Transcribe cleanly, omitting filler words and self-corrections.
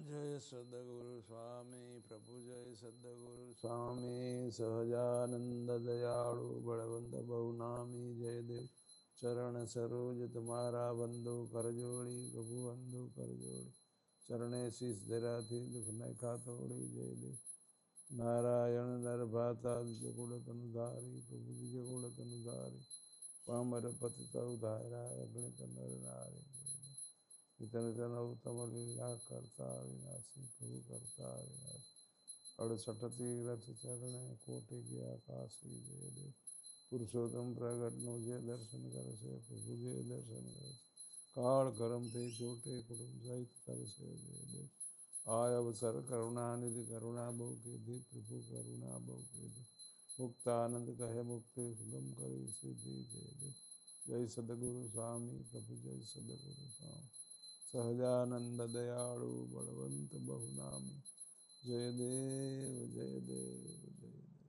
जय सद्गुरु स्वामी प्रभु जय सद्गुरु स्वामी सहजानंद दयाळु बलवंत बहुनामी जय देव चरण सरोज तुम्हारा बंधु कर जोड़ी प्रभु बंधु कर जोड़ी चरणे शीस धरा थी दुख न खा तोड़ी जय देव नारायण नर भाता द्विज गुण तनुधारी प्रभु द्विज गुण तनुधारी पामर पतित उधारा अगणित नर नारी नितन तन उत्तम लीला करता विनाशी प्रभु करता विनाशी 68 तीरथ चरण कोटि के आकाशी जय देव पुरुषोत्तम प्रगट नो जय दर्शन कर से प्रभु जय दर्शन कर काल करम थे छोटे कुटुंब सहित कर से जय देव आय अवसर करुणा निधि करुणा बहु के दे प्रभु करुणा बहु के दे मुक्तानंद कहे मुक्ति सुगम करी सिद्धि जय देव जय सद्गुरु स्वामी प्रभु जय सद्गुरु स्वामी सहजानंद दयाळु बलवंत बहुनामी जय देव जय देव जय देव।